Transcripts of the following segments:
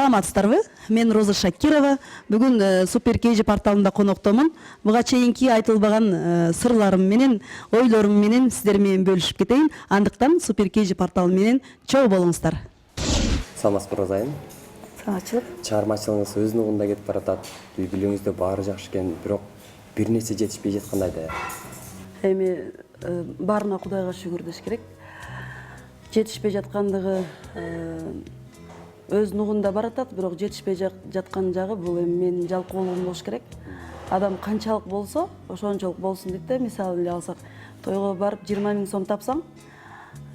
Саламатсыздарбы? Мен Роза Шакирова. Бүгүн Супер KG порталында коноктомун. Буга чейинки айтылбаган сырларым менен, ойлорум менен сиздер менен бөлүшүп кетейин. Андыктан Супер KG порталы менен чогуу болуңуздар. Саламатсызбы Розайым? Саламатчылык. Чыгармачылыгыңыз өз нугунда кетип баратат. Үй бүлөңүздө баары жакшы экен, бирок бир нерсе жетишпей жаткандай да. Эми баарына Кудайга шүгүр деш керек. Жетишпей жаткандыгы өз нугунда баратат, бирок жетишпей жаткан жагы бул эми менин жалкоолугум болуш керек. Адам канчалык болсо, ошончолук болсун дейт да. Мисалы эле алсак, тойго барып 20 000 сом тапсаң,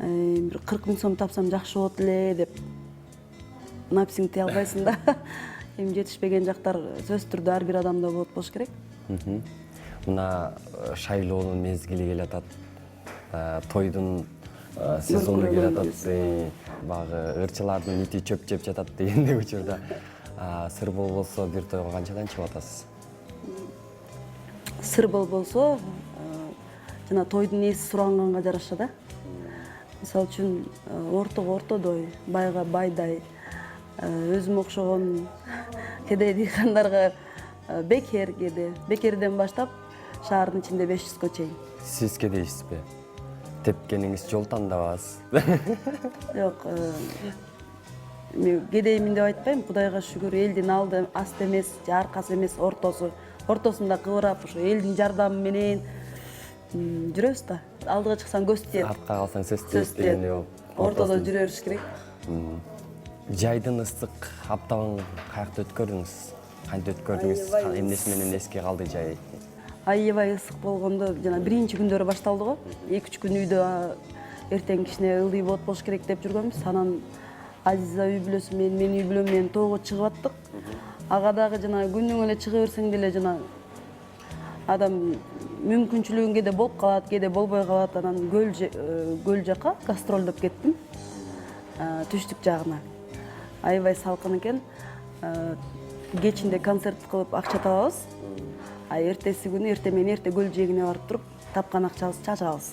бир 40 000 сом тапсам жакшы болот эле деп напсиңди тие албайсың да. Эми жетишпеген жактар сөзсүз түрдө ар бир адамда болуш керек. Мына шайлоонун мезгили келатат. Тойдун сезону келатат. Багы ырчылардын ити чөп жеп жатат дегенде учурда сыр болбосо бир тойго канчадан чыгып атасыз? Сыр болбосо жана тойдун ээси суранганга жараша да. Мисалы үчүн ортого ортодой, байга байдай, өзүмө окшогон кедей дыйкандарга бекер кеде, бекерден баштап шаардын ичинде 500 чейин. Сиз кедейсизби? Тепкениңиз жол тандабасыз. Жок, мен кедеймин деп айтпайм. Кудайга шүгүр, элдин алды асты эмес, аркасы эмес, ортосунда кыбырап, ошо элдин жардамы менен жүрөбүз да. Алдыга чыксаң көз тиет. Артка калсаң сөз тиет дегендей болуп. Ортодо жүрө бериш керек. Жайдын ысык аптабын каякта өткөрдүңүз? Кантип өткөрдүңүз? Эмнеси менен эске калды жай? Аябай ысык болгондо жана биринчи күндөрү башталды го. 2-3 күн үйдө эртең кичине ылдый болуш керек деп жүргөнбүз. Анан Азиза үй бүлөсү менен, мен үй бүлөм менен тоого чыгып аттык. Ага дагы жана күнүң эле чыга берсең деле жана адам мүмкүнчүлүгүн кээде болуп калат, кээде болбой калат. Анан көл жака гастролдоп кеттим. Түштүк жагына. Аябай салкын экен. Кечинде концерт кылып акча табабыз. Эртеси күнү эрте менен эрте көл жээгине барып туруп, тапкан акчабызды чачабыз.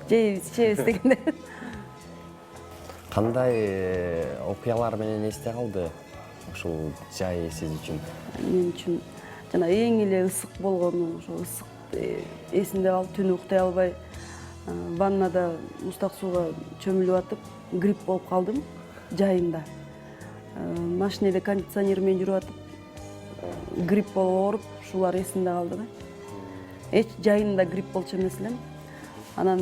Жейбиз, ичебиз дегенде. Кандай окуялар менен эсте калды ушул жай сиз үчүн? Мен үчүн жана эң эле ысык болгону, ошо ысык эсимде калды. Түнү уктай албай, ваннада муздак сууга чөмүлүп атып, грипп болуп калдым жайында. Машинеде кондиционер менен жүрүп атып, грипп болуп ооруп, ушулар эсимде калды да. Эч жайында грипп болчу эмес элем. Анан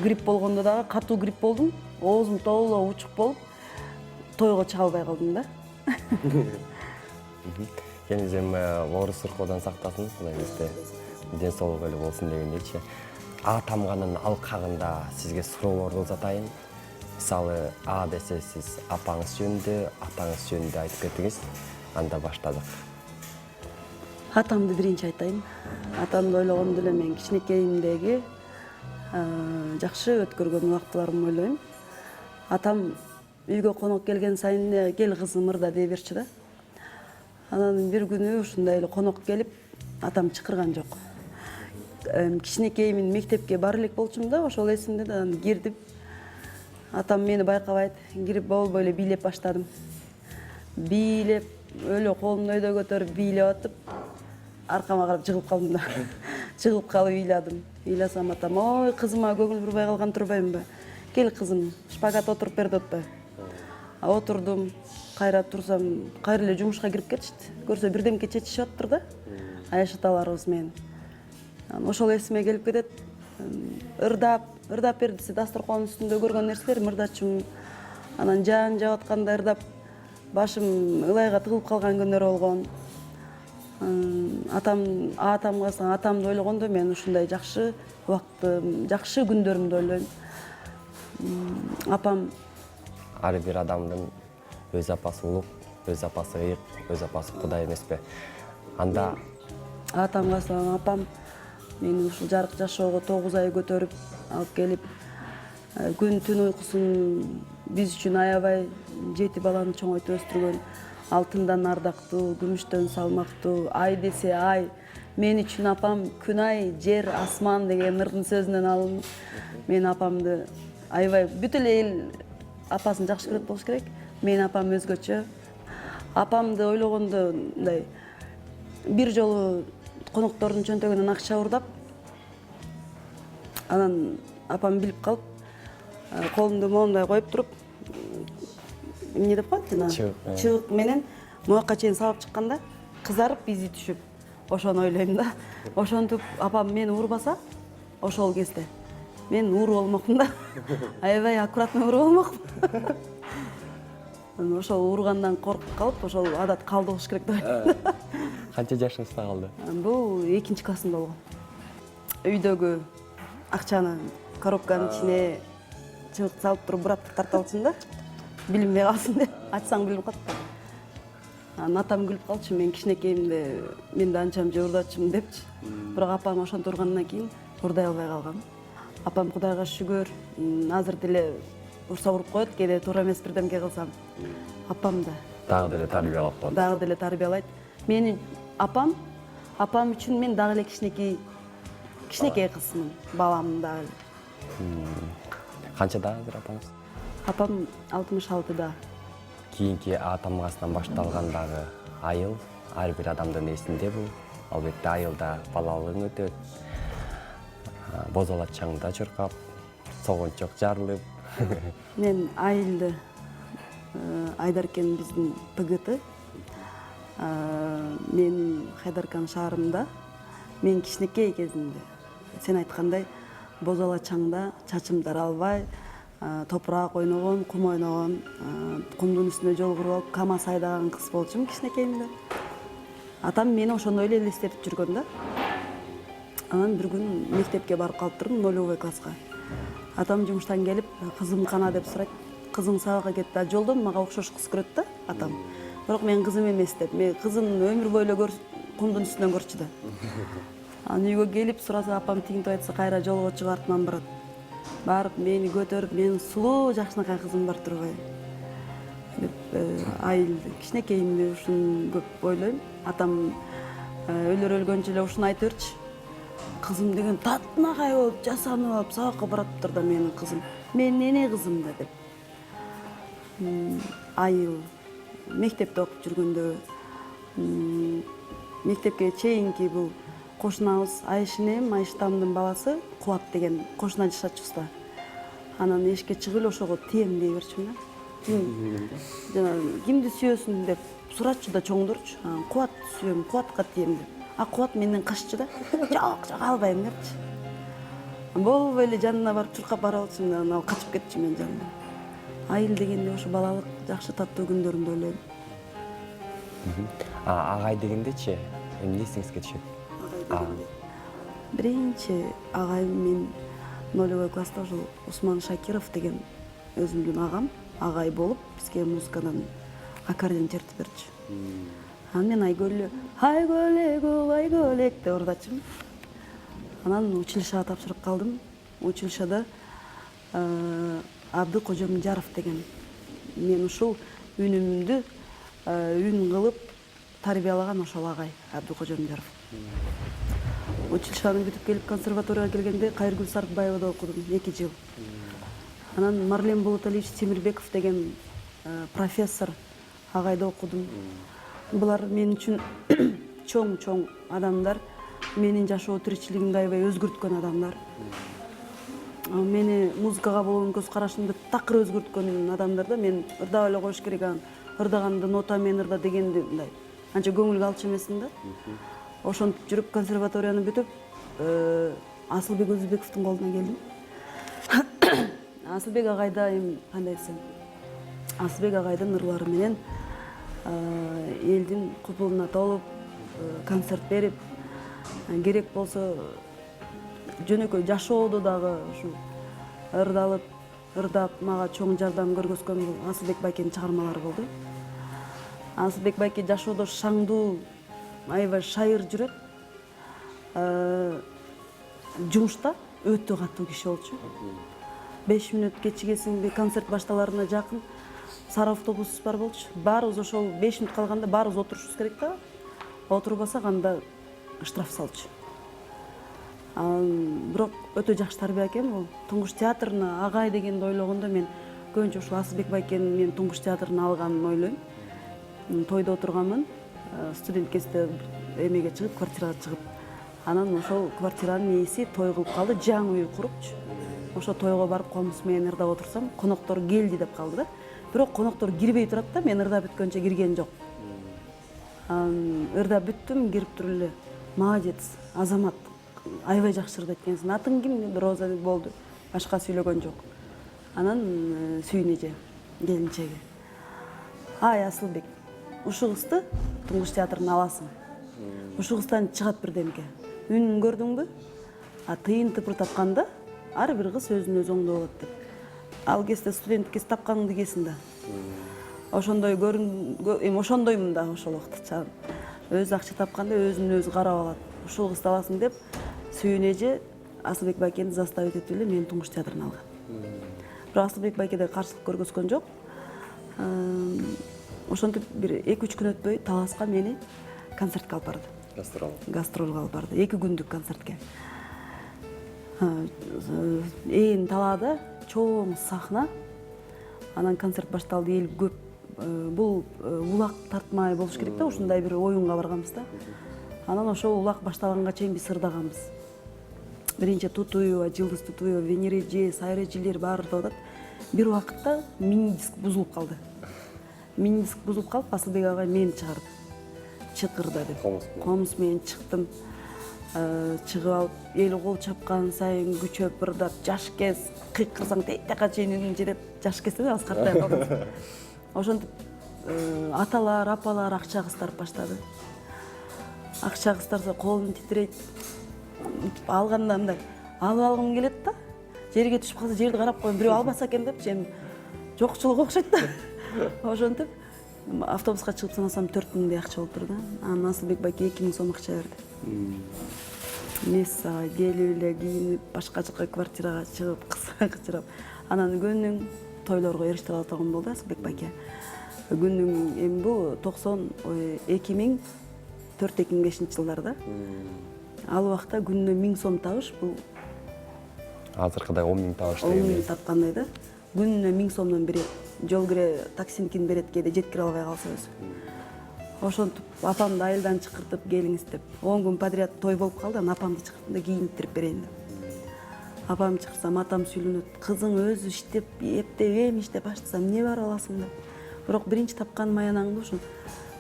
грипп болгондо дагы катуу грипп болдум. Оозум тоолоо учук болуп, тойго чыга албай калдым да. Кениз эми оору сыркоодон сактасын, Кудай бизде ден соолук эле болсун дегендейчи. А тамганын алкагында сизге суроолорду узатайын. Мисалы, А десе сиз апаңыз жөнүндө, атаңыз жөнүндө айтып кетиңиз. Анда баштадык. Атамды биринчи айтайын. Атамды ойлогондо эле мен кичинекейимдеги жакшы өткөргөн убактыларымды ойлойм. Атам үйгө конок келген сайын кел кызым ырда дей берчү да. Анан бир күнү ушундай эле конок келип, атам чакырган жок. Кичинекейимин мектепке бара элек болчумун да, ошол эсимде да. Кирдим. Атам мени байкабайт, кирип болбой эле бийлеп баштадым. Бийлеп, өлө колумду өйдө көтөрүп бийлеп атып, аркама карап жыгылып калдым да. Жыгылып калып ыйладым. Ыйласам атам: "Ой, кызыма көңүл бурбай калган турбаймынбы? Кел кызым, шпагат отуруп бер" деп атпайбы. Отурдум, кайра турсам, кайра эле жумушка кирип кетишти. Көрсө бирдемке чечишип аттыр да. Аяшаталарыбыз менен. Ошол эсиме келип кетет. Ырдап бер десе, дасторконун үстүндө көргөн нерселерим ырдачумун. Анан жаан жаап атканда ырдап, башым ылайга тыгылып калган күндөр болгон. Атамды ойлогондо мен ушундай жакшы убакытты, жакшы күндөрүмдү ойлойм. Апам ар бир адамдын өз апасы улук, өз апасы ыйык, өз апасы Кудай эмеспи? Анда атамга салам, апам мени ушул жарык жашоого 9 ай көтөрүп алып келип, күн түн уйкусун биз үчүн аябай 7 баланы чоңойтуп өстүргөн. Алтындан ардактуу, күмүштөн салмактуу, ай десе ай. Мен үчүн апам күн ай, жер, асман деген ырдын сөзүнөн алынып, мен апамды аябай бүт эле эл апасын жакшы көрөт болуш керек. Мен апам өзгөчө. Апамды ойлогондо мындай бир жолу коноктордун чөнтөгүнөн акча урдап, анан апам билип калып, колумду моундай коюп туруп, эмне деп коет жана чыбык менен мояка чейин сабап чыкканда кызарып изи түшүп, ошону ойлойм да. Ошентип апам мени урбаса ошол кезде мен ууру болмокмун да. Аябай аккуратный ууру болмокмун. Ошол ургандан коркуп калып, ошол адат калды болуш керек деп ойлойм. Канча жашыңызда калды? Бул 2-нчи классымда болгон. Үйдөгү акчаны коробканын ичине чыбык салып туруп бураттык тарталчын да. Билинбей калсын деп. Ачсаң билип калат да. Анан атам күлүп калчу, мен кичинекейимде мен да анча мынча урдачумун депчи. Бирок апам ошентип ургандан кийин урдай албай калгам. Апам Кудайга шүгүр, азыр деле урса уруп коет, кээде туура эмес бирдемке кылсам. Апам да Дагы деле тарбиялап коет. дагы деле тарбиялайт. Мени апам үчүн мен дагы эле кичинекей кызмын, баламын дагы. Канчада азыр апаңыз? Апам 66да. Кийинки А тамгасынан башталгандагы айыл ар бир адамдын эсинде бул. Албетте айылда балалык өтөт. Боз ала чаңда чуркап, согончок жарылып. Мен айылды Айдаркен биздин ПГТ. Мен Хайдаркан шаарында, мен кичинекей кезимде, сен айткандай, боз ала чаңда чачым даралбай, топурак ойногон, кум ойногон, кумдун үстүнө жол куруп алып, КамАЗ айдаган кыз болчумун кичинекейимде. Атам мени ошондой эле элестетип жүргөн да. Анан бир күн мектепке барып калып турдум, 0 класска. Атам жумуштан келип, кызым кана деп сурайт. Кызың сабакка кетти. Жолдон мага окшош кыз көрөт да атам. Бирок мен кызым эмес деп. Мен кызын өмүр бою кумдун үстүнөн көрчү да. Анан үйгө келип сураса, апам тигинтип айтса, кайра жолго чыгып артынан барат. Барып мени көтөрүп, менин сулуу жакшынакай кызым бар турбайбы деп айылды. Кичинекейимде ушун көп ойлойм. Атам өлөр өлгөнчө эле ушуну айтып берчи. Кызым деген татынакай болуп, жасанып алып, сабакка бараттыр да менин кызым. Менин эне кызым да деп. Айыл мектепте окуп жүргөндө мектепке чейинки бул кошунабыз Айшинем, Айштамдын баласы Кубат деген кошуна жашачубуз да. Анан эшикке чыгып эле ошого тием дей берчүмүн да. Жана кимди сүйөсүң деп сурачу да чоңдорчу. Кубатты сүйөм, Кубатка тием деп. А Кубат менден каччу да. Жок, албайм депчи. Болбой эле жанына барып чуркап бара алчумун, анан ал качып кетчү менин жанымдан. Айыл дегенде ошо балалык жакшы таттуу күндөрүмдү ойлойм. Агай дегендечи, эмне эсиңизге түшөт? Биринчи агайым мен 0 класста ошол Усман Шакиров деген өзүмдүн агам, агай болуп, бизге музыкадан аккордеон чертип берчү. Анан мен айгөлек деп урдачумун. Анан училищага тапшырып калдым. Училищада Абдыкожомжаров деген. Мен ушул үнүмдү үн кылып тарбиялаган ошол агай Абдыкожомжаров. Училищаны бүтүп келип консерваторияга келгенде Кайыргүл Сартбаевада окудум 2 жыл. Анан Марлен Болоталиевич Темирбеков деген профессор агайда окудум. Булар мен үчүн чоң адамдар, менин жашоо тиричилигимди аябай өзгөрткөн адамдар. Мени музыкага болгон көз карашымды такыр өзгөрткөн адамдар да. Мен ырдап эле коюш керек, ырдаганды нота менен ырда дегенди мындай анча көңүлгө алчу эмесмин да. Ошентип жүрүп консерваторияны бүтүп, Асылбек Өзбековдун колуна келдим. Асылбек агайда эми кандай десем, Асылбек агайдын ырлары менен элдин купулуна толуп, концерт берип, керек болсо жөнөкөй жашоодо дагы ушу ырдап мага чоң жардам көргөзгөн бул Асылбек байкенин чыгармалары болду. Асылбек байке жашоодо шаңдуу, аябай шайыр жүрөт. Жумушта өтө катуу киши болчу. 5 мүнөт кечигесиңби концерт башталарына жакын сары автобусубуз бар болчу. Баарыбыз ошол 5 мүнөт калганда баарыбыз отурушубуз керек да. Отурбасак анда штраф салчу. Бирок өтө жакшы тарбия экен бул. Туңгуш театрына агай дегенди ойлогондо мен көбүнчө ушул Асылбек байкенин мен туңгуш театрына алганын ойлойм. тойдо отурганмын, студент кезде эмеге чыгып, квартирага чыгып. Анан ошол квартиранын ээси той кылып калды, жаңы үй курупчу. Ошо тойго барып комуз менен ырдап отурсам, коноктор келди деп калды да. Бирок коноктор кирбей турат да, мен ырдап бүткөнчө кирген жок. Ырдап бүттүм, кирип туруп эле, молодец, Азамат, аябай жакшы ырдайт экенсиң. Атың ким? Роза болду. Башка сүйлөгөн жок. Анан сүйүн эже, келинчеги. Ай, Асылбек, ушул кызды Туңгуч театрына аласың. Ушул кыздан чыгат бирдемке. Үнүн көрдүңбү? Тыйын тыпыр тапканда ар бир кыз өзүн өзү оңдоп алат деп. Ал кезде студент кез тапканыңды кесин да. Ошондой ошондоймун да ошол убакта. Өзү акча тапканда өзүн өзү карап алат. Ушул кызды аласың деп сүйүн эже Асылбек байкени заставить этип эле мени Туңгуч театрына алган. Бирок Асылбек байке да каршылык көргөзгөн жок. Ошентип бир 2-3 күн өтпөй Таласка мени концертке алып барды. Гастролго алып барды. 2 күндүк концертке. Ээн талаада чоң сахна. Анан концерт башталды, эл көп. Бул улак тартмай болуш керек да, ушундай бир оюнга барганбыз да. Анан ошол улак башталганга чейин биз ырдаганбыз. Биринчи Тутуева, Жылдыз Тутуева, Венера эже, Сайра эжелер баары ырдап атат. Бир убакытта мини-диск бузулуп калды. Мини-диск бузулуп калып, Асылбек агай мени чыгарды. Чыкырда деп. Комуз менен чыктым. Чыгып алып, эл кол чапкан сайын күчөп ырдап, жаш кез, кыйкырсаң тейттека чейин үнүң жетет. Жаш кезде аз картай калдым. Ошентип аталар, апалар акча кыстырып баштады. Акча кыстырса колум титирейт. Алганда мындай алып алгым келет да. Жерге түшүп калса жерди карап коюм, бирөө албаса экен депчи, эми жокчулук окшойт да. Ошентип автобуска чыгып санасам 4 миңдей акча болуптур да. Анан Асылбек байке 2 миң сом акча берди. Мессага келип эле кийинип, башка жака квартирага чыгып, кычырап. Анан күнүң тойлорго эриштире алган болду Асылбек байке. Күнүң эми бул 2004-2005 жылдарда. Ал убакта күнүнө 1000 сом табыш, бул азыркыдай 10 миң табыш 10 миң тапкандай да. Күнүнө 1000 сомдон берет. Жол кире таксинкин берет, кээде жеткире албай калса өзү. Ошентип апамды айылдан чакыртып келиңиз деп. 10 күн подряд той болуп калды, апамды чакыртып да кийинтирип берейин деп. Апам чакырсам, атам сүйлөнөт. Кызың өзү иштеп, эптеп, иштеп баштаса эмне бар аласың деп. Бирок биринчи тапканым аянаңды ушун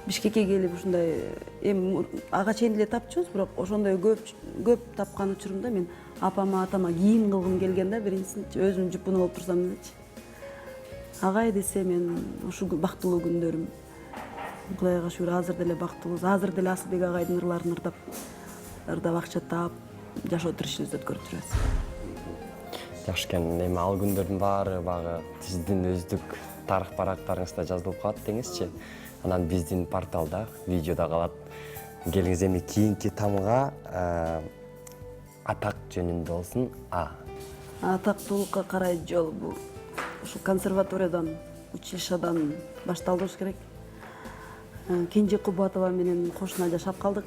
Бишкекке келип ушундай эми ага чейин эле тапчубуз, бирок ошондой көп тапкан учурумда мен апама, атама кийим кылгым келген да, биринчисин өзүм жупуну болуп турсам элечи. Агай десе мен ушул бактылуу күндөрүм. Кудайга шүгүр, азыр деле бактылуубуз. Азыр деле Асылбек агайдын ырларын ырдап акча таап, жашоо тиричилибизди өткөрүп жүрөбүз. Жакшы экен. Эми ал күндөрдүн баары багы сиздин өздүк тарых барактарыңызда жазылып калат деңизчи. Анан биздин порталда, видеода калат. Келиңиз эми кийинки тамга атак жөнүндө болсун. Атактуулукка карай жол бул. Ушул консерваториядан, училищадан башталды болуш керек. Кенже Кубатова менен кошуна жашап калдык.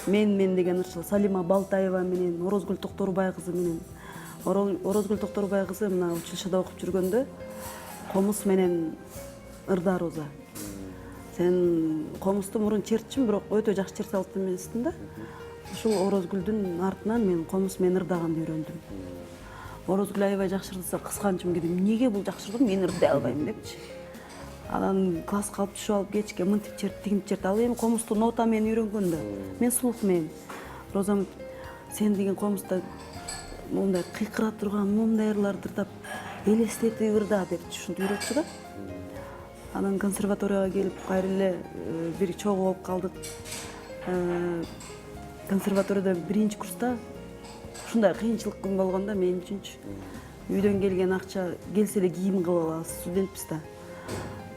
Мен деген ырчыл Салима Балтаева менен, Орозгүл Токторбай кызы менен. Орозгүл Токторбай кызы мына училищада окуп жүргөндө комуз менен ырдарыбыз. Сен комузду мурун чертчим, бирок өтө жакшы черте алып эмесмин да. Ушул Орозгүлдүн артынан мен комуз менен ырдаганды үйрөндүм. Орозгүл аябай жакшы ырдаса кысканчым кедим. Эмнеге бул жакшы ырдайт, мен ырдай албайм депчи. Анан класска алып түшүп алып кечке мынтип черт, тигинтип черт. Ал эми комузду нота менен үйрөнгөн да. Мен слух менен. Розам, сен деген комузда мындай кыйкыра турган, мындай ырларды ырдап, элестетип ырда деп ушинтип үйрөттү да. Анан консерваторияга келип кайра эле бир чогуу болуп калдык. Консерваторияда биринчи курста ушундай кыйынчылык күн болгондо мен үчүнчү. Үйдөн келген акча келсе эле кийим кылып алабыз, студентпиз да.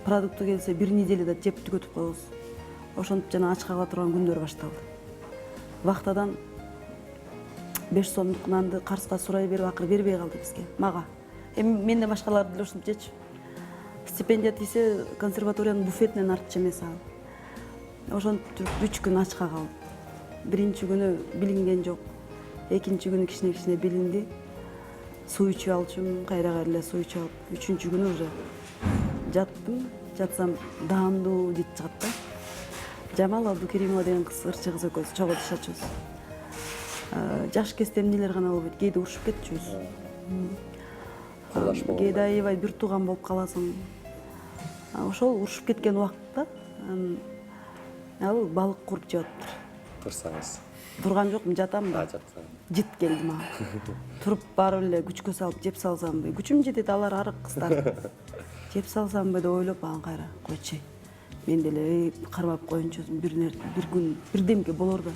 Продукты келсе бир неделяда жеп түгөтүп коебуз. Ошентип жана ачка кала турган күндөр башталды. Вахтадан 5 сомдук нанды Карска сурай берип, акыры бербей калды бизге, мага. Эми менден башкалар деле ушинтип жечү. Стипендия тийсе консерваториянын буфетинен артчы эмес ал. Ошентип 3 күн ачка калдым. Биринчи күнү билинген жок. Экинчи күнү кичине билинди. Суу ичип алчумун, кайра эле суу ичип алып, 3-күнү уже жаттым, жатсам даамдуу жит чыгат да. Жамал Абдукеримова деген кыз ырчы кыз экөөбүз чогуу жашачубуз. Жаш кезде эмнелер гана болбойт, кээде урушуп кетчүбүз. Колдош болгон. Кээде аябай бир тууган болуп каласың. Ошол урушуп кеткен убакытта ал балык куруп жеп атыптыр. Турсаңыз. Турган жокмун, жатам да. Жатсаң. Жит келди мага. Туруп барып эле күчкө салып жеп салсамбы? Күчүм жетет, алар арык кыздар. Жеп салсамбы деп ойлоп анан кайра койчу. Мен деле кармап коеюнчусун, бир күн бирдемке болор да.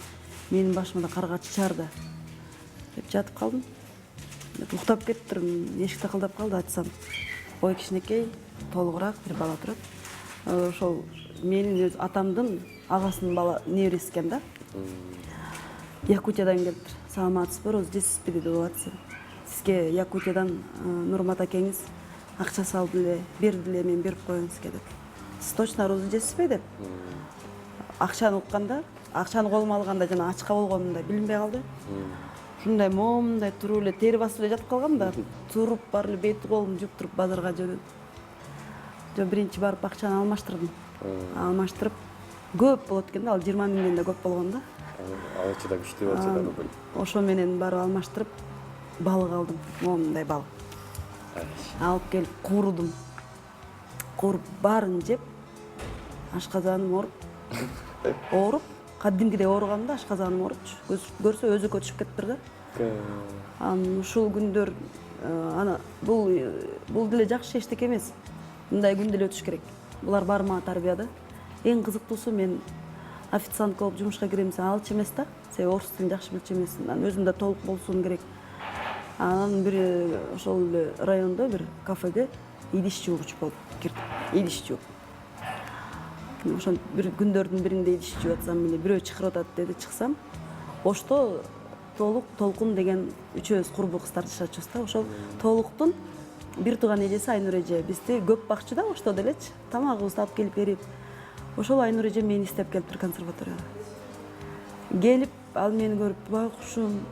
Менин башыма да каргач чаар да. Деп жатып калдым. Уктап кеттирим, эшик такылдап калды, ачсам. Ой кичинекей, толугураак бир бала турат. Ошол менин өз атамдын агасынын бала небереси экен да. Якутиядан келиптир. Саламатсызбы, Роз жесизби деди атасы. Сизге Якутиядан Нурмат акеңиз акча салды эле, берди эле, мен берип коеюн сизге деп. Сиз точно Розу жесизби деп. Акчаны укканда, акчаны колума алганда жана ачка болгонумда билинбей калды. Ушундай момундай туруп эле тери басып эле жатып калгам да. Туруп барып эле бет колумду жууп туруп базарга жөнөдүм. Жо биринчи барып акчаны алмаштырдым. Алмаштырып көп болот экен да, ал 20 миңден да көп болгон да. Алчы да күчтүү болчу да рубль. Ошо менен барып алмаштырып балык алдым, момундай балык. Алып келип куурдум. Кууруп баарын жеп, ашказаным ооруп, кадимкидей ооругам да, ашказаным оорупчу. Көрсө өзүккө түшүп кетиптир да. Анан ушул күндөр ана бул деле жакшы эчтеке эмес. Мындай күн деле өтүш керек. Булар баары мага тарбияда. Эң кызыктуусу, мен официантка болуп жумушка кирем десем алчу эмес да. Себеби орус тилин жакшы билчү эмес. Анан өзүм да толук болсун керек. Анан бир ошол эле райондо бир кафеге идиш жуугуч болуп кирдим. Идиш жууп. Ошон бир күндөрдүн биринде идиш жууп атсам эле бирөө чакырып атат деди, чыксам. Ошто Толкун деген үчөөбүз курбу кыздар жашачубуз да. Ошол Толуктун бир тууган эжеси Айнур эже бизди көп бакчу да, ошто делечи. Тамагыбызды алып келип берип. Ошол Айнур эже мени издеп келиптир консерваторияга. Келип, ал мени көрүп, "Байкушум,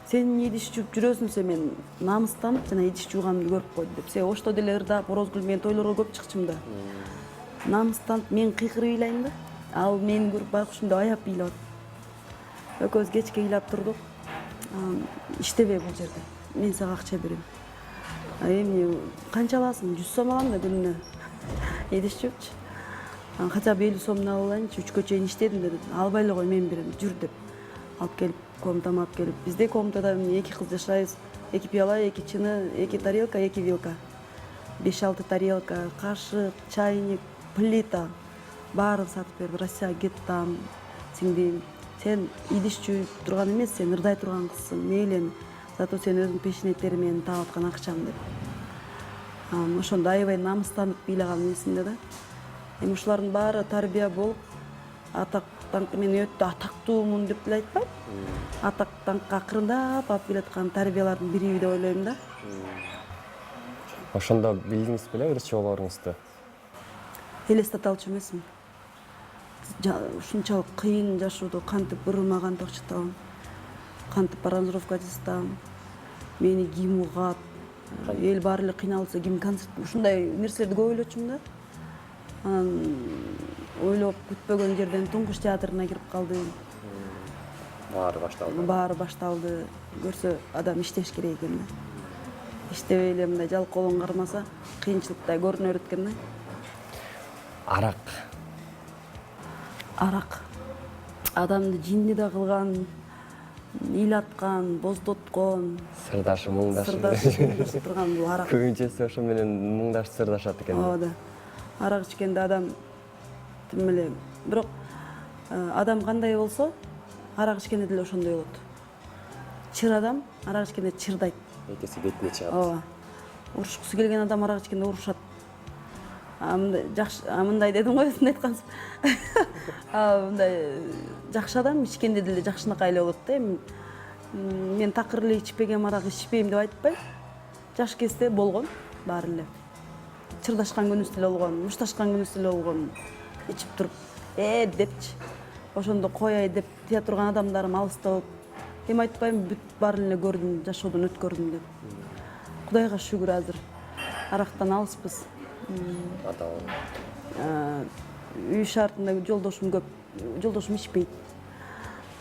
сен эмне идиш жууп жүрөсүң?" десе, мен намыстанып жана идиш жууганымды көрүп койду деп. Себеби ошто деле ырдап, Орозгүл мен тойлорго көп чыкчумун да. Намыстанып мен кыйкырып ыйлайм да. Ал мени көрүп, "Байкушум" деп аяп ыйлап. Экөөбүз кечке ыйлап турдук. "Иштебе бул жерде. Мен сага акча берем." Эмне канча аласың? 100 сом алам да күнүнө. Идиш жуупчу. Хотя бы 50 сомун алып алайынчы, 3кө чейин иштедим деди. "Албай эле кой, мен берем, жүр" деп. Алып келип, комнатама алып келип, бизде комнатада 2 кыз жашайбыз. 2 пиала, 2 чыны, 2 тарелка, 2 вилка. 5-6 тарелка, кашык, чайник, плита. Баарын сатып берди. "Россия, кет там, сиңдим. Сен идиш жууп турган эмес, сен ырдай турган кызсың. Мейлен, зато сен өзүң пешенеттери менен таап аткан акчам" деп. Ошондо аябай намыстанып ыйлаганым эсимде да. Эми ушулардын баары тарбия болуп, атак даңкы, мен өтө атактуумун деп деле айтпайм. Атак даңкка акырындап алып келаткан тарбиялардын бириби деп ойлойм да. Ошондо билдиңиз беле ырчы болоруңузду? Элестете алчу эмесмин. Ушунчалык кыйын жашоодо кантип ырыма кантип акча табам, кантип аранжировка жасатам, мени ким угат, эл баары эле кыйналса ким концерт, ушундай нерселерди көп ойлочумун да. Анан ойлоп күтпөгөн жерден Туңгуш театрына кирип калдым. Баары башталды. Көрсө адам иштеш керек экен да. Иштебей эле мындай жалкоолон кармаса кыйынчылыктай көрүнө берет экен да. Арак адамды жинди да кылган, ыйлаткан, боздоткон, Сырдашы, муңдашы. сырдашып турган бул арак. Көбүнчөсү ошо менен муңдашып сырдашат экен. Ооба да. Арак ичкенде адам тим эле, бирок адам кандай болсо, арак ичкенде деле ошондой болот. Чыр адам арак ичкенде чырдайт. Экеси бетине чыгат. Ооба. Урушкусу келген адам арак ичкенде урушат. Мындай дедим го, өзүн айткансың. Мындай жакшы адам ичкенде деле жакшынакай эле болот да. Эми мен такыр эле ичпегем, арак ичпейм деп айтпайм. Жаш кезде болгон баары эле. Чырдашкан күнүбүз деле болгон, мушташкан күнүбүз деле болгон. Ичип туруп, депчи. Ошондо кояй деп тия турган адамдарым алыста болуп. Эми айтпайм, бүт баарын эле көрдүм, жашоодон өткөрдүм деп. Кудайга шүгүр азыр арактан алыспыз. үй шартында жолдошум көп. Жолдошум ичпейт.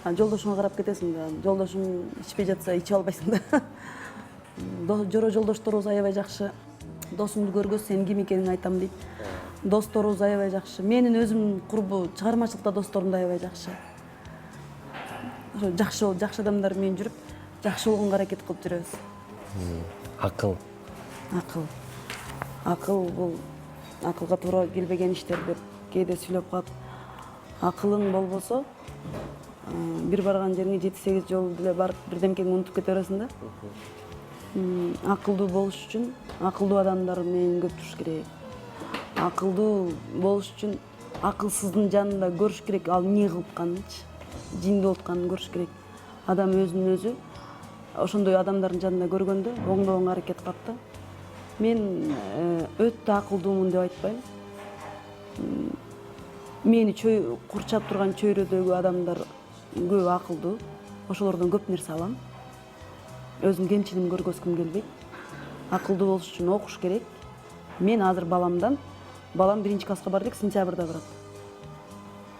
Жолдошуңа карап кетесиң да, жолдошуң ичпей жатса ичип албайсың да. Жора жолдошторубуз аябай жакшы. Досумду көргөз сен ким экениңди айтам дейт. Досторубуз аябай жакшы. Менин өзүмдүн курбу чыгармачылыкта досторум да аябай жакшы. Жакшы адамдар менен жүрүп, жакшы болгонго аракет кылып жүрөбүз. Акыл. Акыл бул акылга туура келбеген иштер деп кээде сүйлөп калат. Акылың болбосо, бир барган жериңе 7-8 жолу деле барып бирдемкени унутуп кете бересиң да. Акылдуу болуш үчүн акылдуу адамдар менен көп туруш керек. Акылдуу болуш үчүн акылсыздын жанында көрүш керек, ал эмне кылып атканынчы, жинди болуп атканын көрүш керек. Адам өзүнүн өзү ошондой адамдардын жанында көргөндө оңдогонго аракет кылат да. Мен өтө акылдуумун деп айтпайм. Мени курчап турган чөйрөдөгү адамдар көп акылдуу. Ошолордон көп нерсе алам. Өзүм кемчилигин көргөзгүм келбейт. Акылдуу болуш үчүн окуш керек. Мен азыр балам 1 класска барды, сентябрда барат.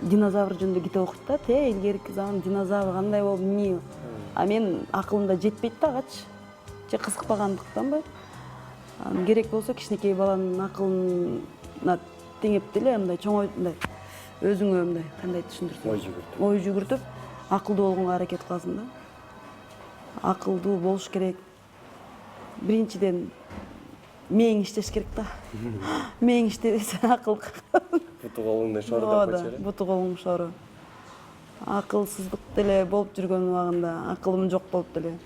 Динозавр жөнүндө китеп окуйт да. Илгерки заман динозавр кандай болуп, эмне? А мен акылымда жетпейт да агачы. Же кызыкпагандыктанбы? Керек болсо кичинекей баланын акылына теңеп деле мындай чоңой мындай өзүңө мындай кандай түшүндүрсөм, ой жүгүртүп акылдуу болгонго аракет кыласың да. Акылдуу болуш керек. Биринчиден мээң иштеш керек да. Мээң иштебесе акыл. Буту колуңда шору деп койчу. Буту колуң шору. Акылсыздык деле болуп жүргөн убагында акылым жок болуп деле.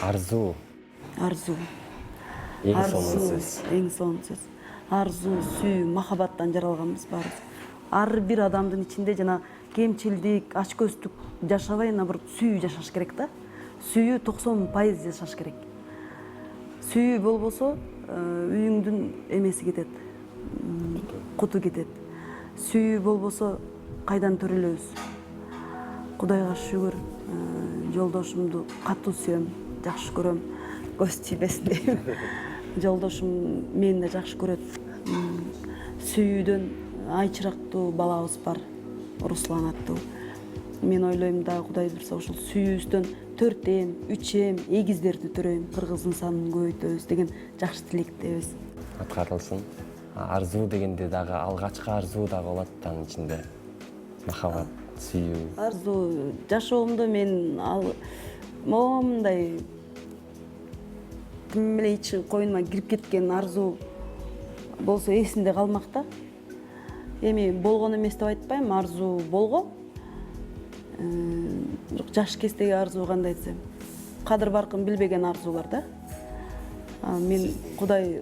Арзуу. Эң сонун сөз. Арзуу, сүйүү, махаббаттан жаралганбыз баарыбыз. Ар бир адамдын ичинде жана кемчилдик, ачкөздүк жашабай, наоборот, сүйүү жашаш керек да. Сүйүү 90% жашаш керек. Сүйүү болбосо үйүңдүн эмеси кетет. Куту кетет. Сүйүү болбосо кайдан төрөлөбүз? Кудайга шүгүр, жолдошумду катуу сүйөм, жакшы көрөм. Көз тийбесин дейм. Жолдошум мени да жакшы көрөт. Сүйүүдөн айчырактуу балабыз бар, Руслан аттуу. Мен ойлойм да Кудай буйрса ошол сүйүүбүздөн 4 3 эгиздерди төрөйм, кыргыздын санын көбөйтөбүз деген жакшы тилектебиз. Аткарылсын. Арзуу дегенде дагы алгачкы арзуу дагы болот анын ичинде. Махаббат, сүйүү. Арзуу жашоомдо мен момундай ким эле ичи коюнума кирип кеткен арзуу болсо эсимде калмак да. Эми болгон эмес деп айтпайм, арзуу болгон. Бирок жаш кездеги арзуу кандай десем, кадыр баркын билбеген арзуу бар да. Мен Кудай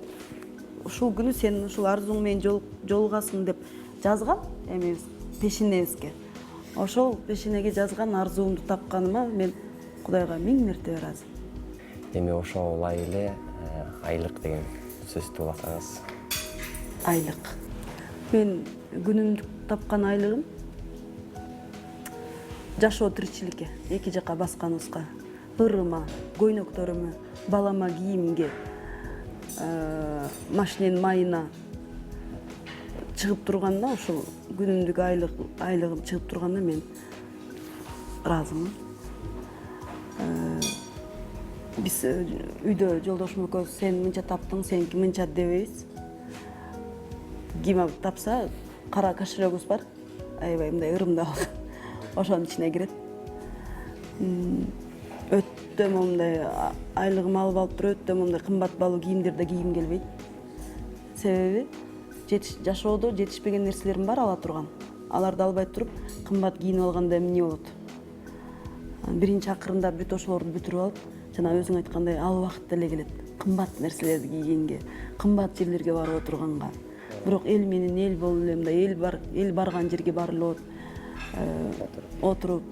ушул күнү сен ушул арзууң менен жолугасың деп жазган эмебиз пешенебизге. Ошол пешенеге жазган арзуумду тапканыма мен Кудайга 1000 мерте ыраазы. Эми ошолай эле айлык деген сөздү уласаңыз. Айлык. Мен күнүмдүк тапкан айлыгым жашоо тиричиликке, эки жака басканыбызга, ырыма, көйнөктөрүмө, балама кийимге, машиненин майына чыгып турганда, ошол күнүмдүк айлыгым чыгып турганда мен ыраазымын. Биз үйдө жолдошум экөөбүз сен мынча таптың, сеники мынча дебейбиз. Ким тапса, кара кошелегибиз бар, аябай мындай ырымдап алган. Ошонун ичине кирет. Өтө момундай айлыгым алып туруп, өтө момундай кымбат баалуу кийимдерди кийгим келбейт. Себеби жашоодо жетишпеген нерселерим бар ала турган. Аларды албай туруп, кымбат кийинип алганда эмне болот? Биринчи акырында бүт ошолорду бүтүрүп алып, жана өзүң айткандай ал убакыт деле келет. Кымбат нерселерди кийгенге, кымбат жерлерге барып отурганга. Бирок эл менен эл болуп эле мындай эл барган жерге барып эле отуруп,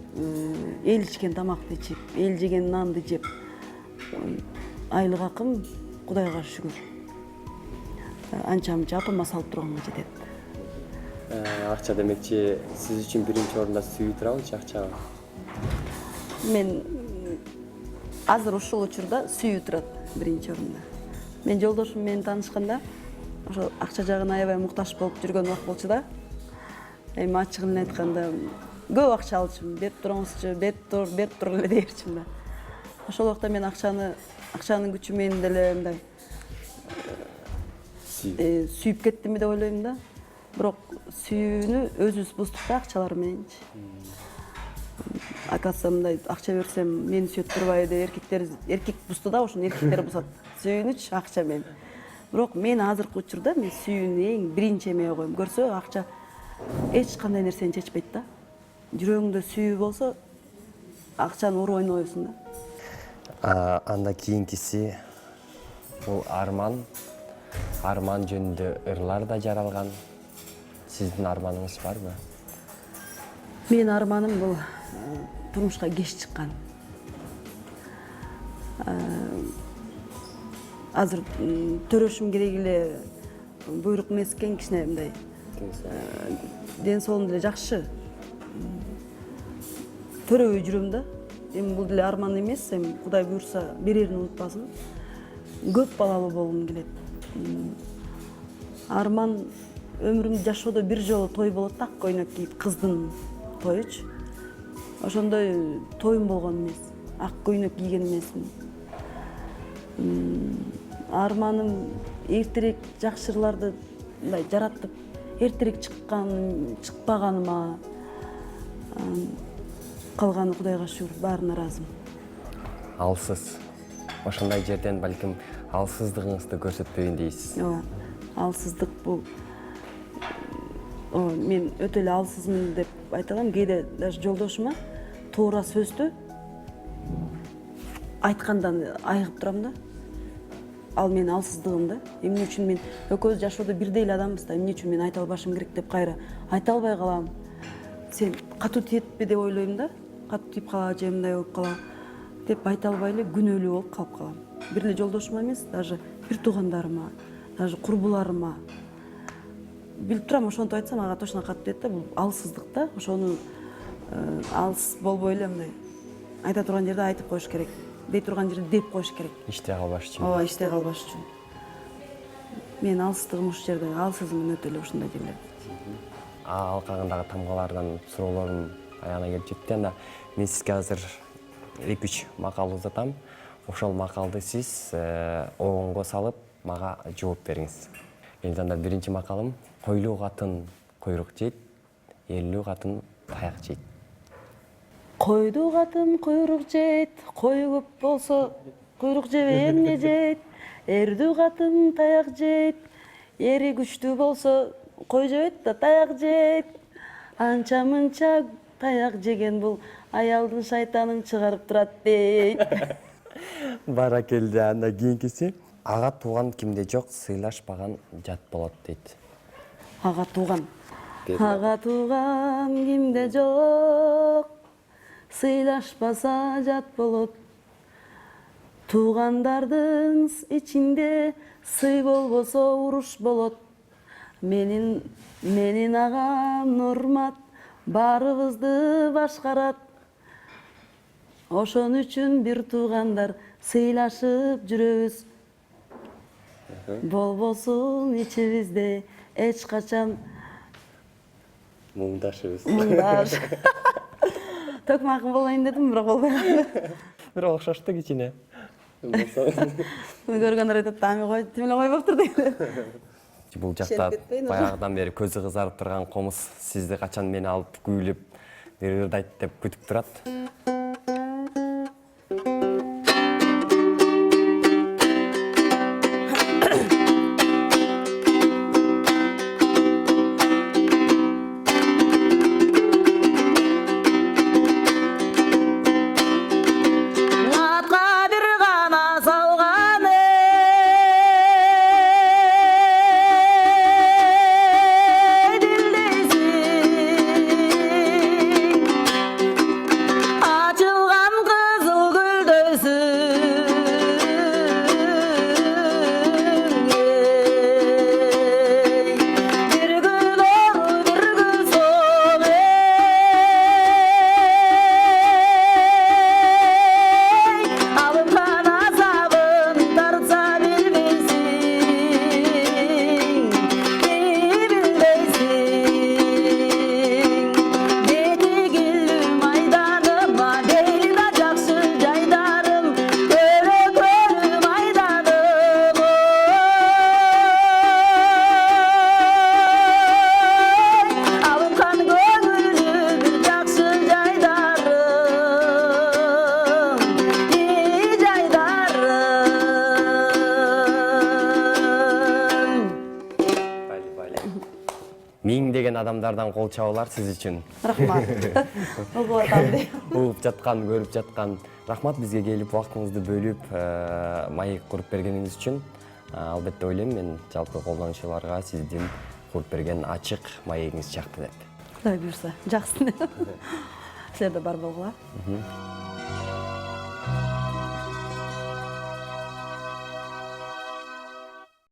эл ичкен тамакты ичип, эл жеген нанды жеп, айлык акым Кудайга шүгүр. Анча-мынча апама салып турганга жетет. Акча демекчи, сиз үчүн биринчи орунда сүйүү турабычы акчабы? Мен азыр ушул учурда сүйүү турат биринчи орунда. Мен жолдошум менен таанышканда ошо акча жагына аябай муктаж болуп жүргөн убакыт болчу да. Эми ачыгын эле айтканда көп акча алчумун. Берип туруңузчу, берип тур эле дээрчимин да. Ошол убакта мен акчанын күчү менен деле мындай сүйүп кеттимби деп ойлойм да. Бирок сүйүүнү өзүбүз буздук да акчалар мененчи. Акасы мындай акча берсем мени сүйөт турбайбы деп эркек бузду да, ошону эркектер бузат. Сүйүүнүчү акча менен. Бирок мен азыркы учурда мен сүйүүнү эң биринчи эмеге коем. Көрсө акча эч кандай нерсени чечпейт да. Жүрөгүңдө сүйүү болсо акчаны уруп ойнобойсуң да. Анда кийинкиси бул арман жөнүндө ырлар да жаралган. Сиздин арманыңыз барбы? Менин арманым бул турмушка кеч чыккан. Азыр төрөшүм керек эле буйрук эмес экен, кичине мындай ден соолугум деле жакшы. Төрөбөй жүрөм да. Эми бул деле арман эмес, эми Кудай буйрса берерин унутпасын. Көп балалуу болгум келет. Арман өмүрүмдө жашоодо бир жолу той болот да, ак көйнөк кийип, кыздын тоючу. Ошондой тоюм болгон эмес, ак көйнөк кийген эмесмин. Арманым эртерээк жакшы ырларды мындай жаратып, эртерээк чыкпаганыма, калганы Кудайга шүгүр, баарына ыраазымын. Алсыз. Ошондой жерден балким алсыздыгыңызды көрсөтпөйүн дейсиз. Ооба. Алсыздык бул мен өтө эле алсызмын деп айта алам. Кээде даже жолдошума туура сөздү айткандан айыгып турам да. Ал менин алсыздыгым да. Эмне үчүн мен экөөбүз жашоодо бирдей эле адамбыз да, эмне үчүн мен айта албашым керек деп кайра айта албай калам. Сен катуу тиетпи деп ойлойм да. Катуу тип калат же мындай болуп калат деп айта албай эле күнөөлүү болуп калып калам. Бир эле жолдошума эмес, даже бир туугандарыма, даже курбуларыма билип турам, ошентип айтсам ага точно катуу тиет да. Бул алсыздык да. Ошону алыс болбой эле мындай айта турган жерде айтып коюш керек. Дей турган жерде деп коюш керек. Иштей калбаш үчүн. Ооба, иштей калбаш үчүн. Мен алсыздыгым ушул жерде, алсызмын өтө эле ушундай жерлерде. Алкагындагы тамгалардан суроолорум аягына келип жетти. Анда мен сизге азыр 2-3 макал узатам. Ошол макалды сиз оңго салып мага жооп бериңиз. Эми анда биринчи макалым: койлуу катын куйрук жейт, эрлүү катын таяк жейт. Койду катын куйрук жейт, кой көп болсо куйрук жебей эмне жейт. Эрдүү катын таяк жейт, эри күчтүү болсо кой жебейт да таяк жейт. Анча мынча таяк жеген бул аялдын шайтанын чыгарып турат дейт. Баракелде. Анда кийинкиси: ага тууган кимде жок, сыйлашпаган жат болот дейт. Ага тууган кимде жок, сыйлашпаса жат болот. Туугандардын ичинде сый болбосо уруш болот. Менин агам Нурмат баарыбызды башкарат. Ошон үчүн бир туугандар сыйлашып жүрөбүз. Болбосун ичибизде эч качан Муңдашыбыз. Токмакым болоюн дедим, бирок болбой калды. Бирок окшошту кичине. Көргөндөр айтат, ами кой, тим эле койбоптур дейт. Бул жакта баягыдан бери көзү кызарып турган комуз сизди качан мени алып күүлүп ырдайт деп күтүп турат. миңдеген адамдардан кол чабуулар сиз үчүн. Рахмат. Угуп атам дейм. Угуп жаткан, көрүп жаткан. Рахмат бизге келип убактыңызды бөлүп, маек куруп бергениңиз үчүн. Албетте ойлойм мен жалпы колдонуучуларга сиздин куруп берген ачык маегиңиз жакты деп. Кудай буйрса, жакшы. Силер да бар болгула.